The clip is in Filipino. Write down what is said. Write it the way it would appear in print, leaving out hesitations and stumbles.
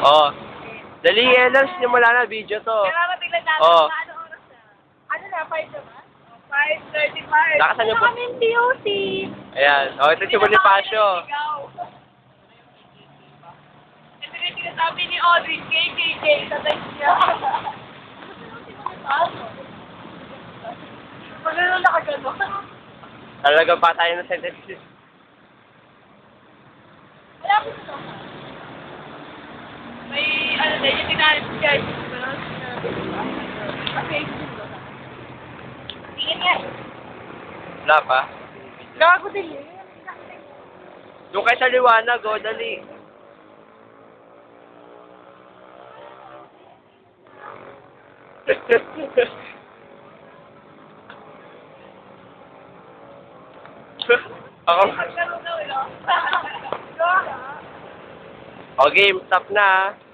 Oh. Dali, Elan, simula na video to. Kailangan tignan natin Oh. ano oras na. Ano na, 5 naman? 5:35. Lakasan niyo po. kami POC. Ayan. Oh, ito si Bonifacio. Ito yung sinasabi ni Audrey, KKK, sa text niya. Pag ano nakagano. Talagang patay na sentences. Wala ko ito. May, ano din, yung tinalit si guys. Okay. Tingin nga. Wala pa. Gago din yun. Yung kay sa liwanag, oh, dali. Ako. Nagkaroon na ulo. O, game. Stop na, ah.